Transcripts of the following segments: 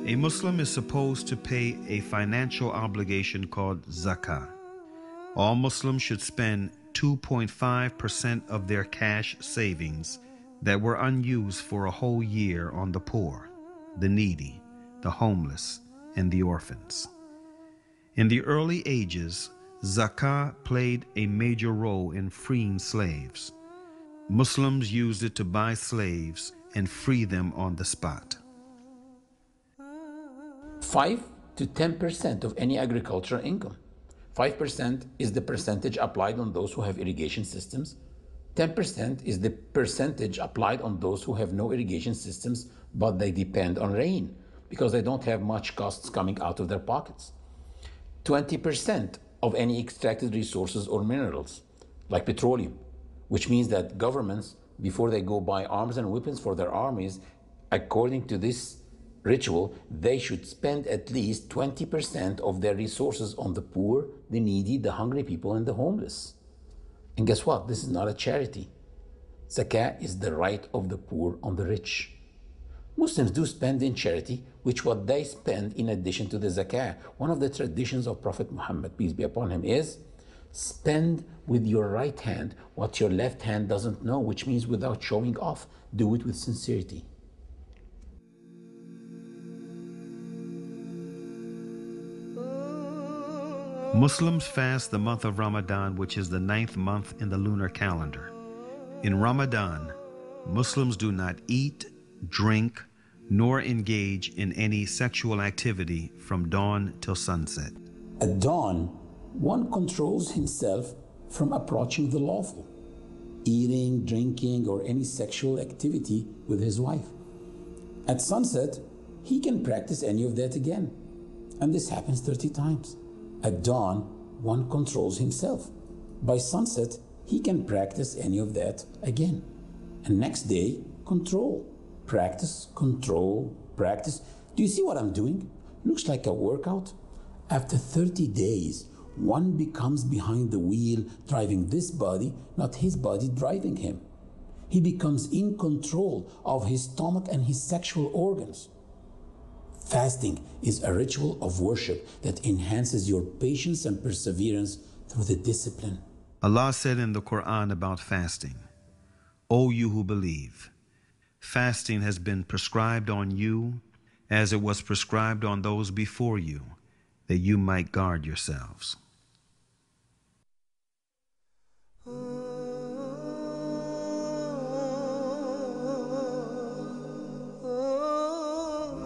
A Muslim is supposed to pay a financial obligation called zakah. All Muslims should spend 2.5% of their cash savings that were unused for a whole year on the poor, the needy, the homeless, and the orphans. In the early ages, zakah played a major role in freeing slaves. Muslims used it to buy slaves and free them on the spot. 5 to 10% of any agricultural income. 5% is the percentage applied on those who have irrigation systems. 10% is the percentage applied on those who have no irrigation systems, but they depend on rain because they don't have much costs coming out of their pockets. 20% of any extracted resources or minerals, like petroleum, which means that governments, before they go buy arms and weapons for their armies, according to this ritual, they should spend at least 20% of their resources on the poor, the needy, the hungry people, and the homeless. And guess what? This is not a charity. Zakah is the right of the poor on the rich. Muslims do spend in charity, which what they spend in addition to the zakah. One of the traditions of Prophet Muhammad, peace be upon him, is spend with your right hand what your left hand doesn't know, which means without showing off. Do it with sincerity. Muslims fast the month of Ramadan, which is the 9th month in the lunar calendar. In Ramadan, Muslims do not eat, drink, nor engage in any sexual activity from dawn till sunset. At dawn, one controls himself from approaching the lawful, eating, drinking, or any sexual activity with his wife. At sunset, he can practice any of that again, and this happens 30 times. At dawn, one controls himself. By sunset, he can practice any of that again. And next day, control. Practice, control, practice. Do you see what I'm doing? Looks like a workout. After 30 days, one becomes behind the wheel, driving this body, not his body driving him. He becomes in control of his stomach and his sexual organs. Fasting is a ritual of worship that enhances your patience and perseverance through the discipline. Allah said in the Quran about fasting, O you who believe, fasting has been prescribed on you as it was prescribed on those before you, that you might guard yourselves.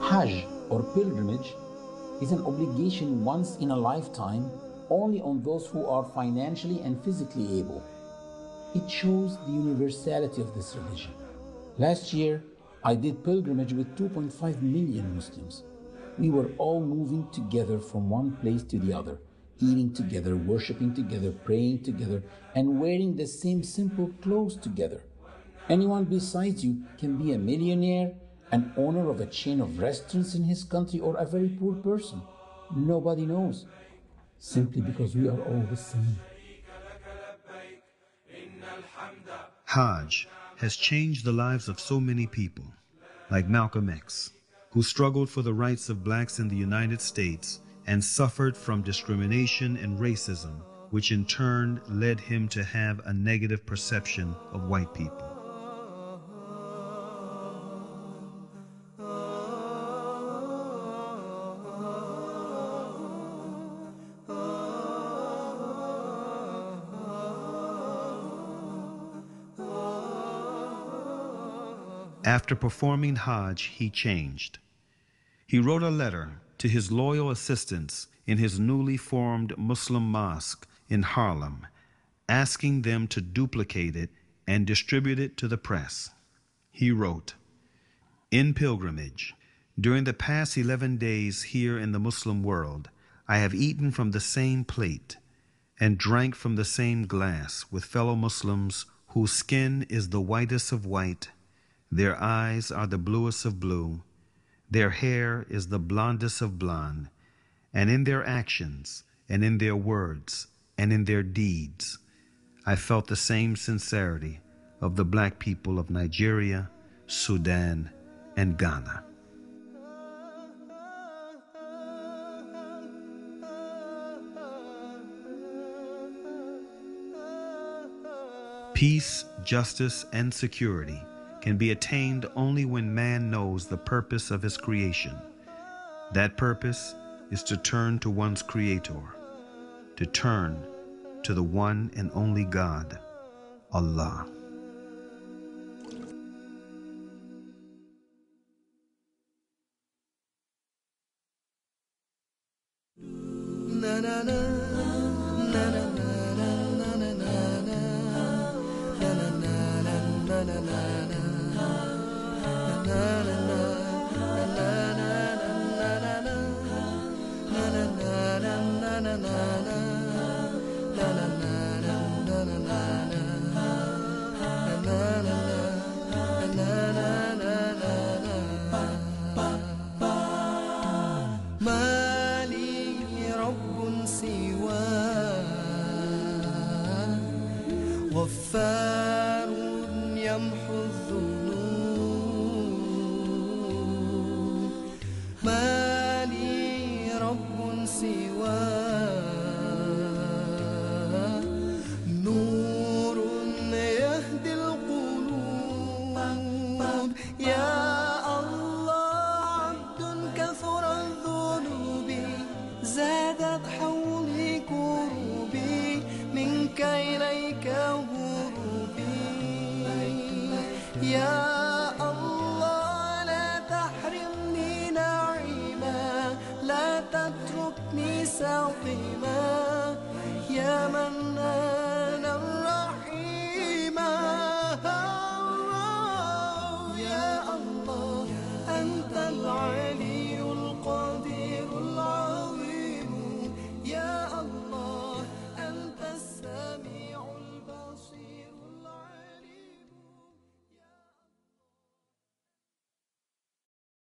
Hajj, or pilgrimage, is an obligation once in a lifetime only on those who are financially and physically able. It shows the universality of this religion. Last year, I did pilgrimage with 2.5 million Muslims. We were all moving together from one place to the other, eating together, worshiping together, praying together, and wearing the same simple clothes together. Anyone besides you can be a millionaire, an owner of a chain of restaurants in his country, or a very poor person. Nobody knows, simply because we are all the same. Hajj has changed the lives of so many people, like Malcolm X, who struggled for the rights of blacks in the United States and suffered from discrimination and racism, which in turn led him to have a negative perception of white people. After performing Hajj, he changed. He wrote a letter to his loyal assistants in his newly formed Muslim mosque in Harlem, asking them to duplicate it and distribute it to the press. He wrote, "In pilgrimage, during the past 11 days here in the Muslim world, I have eaten from the same plate and drank from the same glass with fellow Muslims whose skin is the whitest of white, their eyes are the bluest of blue, their hair is the blondest of blonde, and in their actions, and in their words, and in their deeds, I felt the same sincerity of the black people of Nigeria, Sudan, and Ghana." Peace, justice, and security can be attained only when man knows the purpose of his creation. That purpose is to turn to one's Creator, to turn to the one and only God, Allah. ما لي رب سواه غفار يمحو الذنوب ما لي رب سواه نور يهدي القلوب يا زادت حولي كروبي منك إليك غروبي يا الله لا تحرمني نعيما لا تتركني ساقما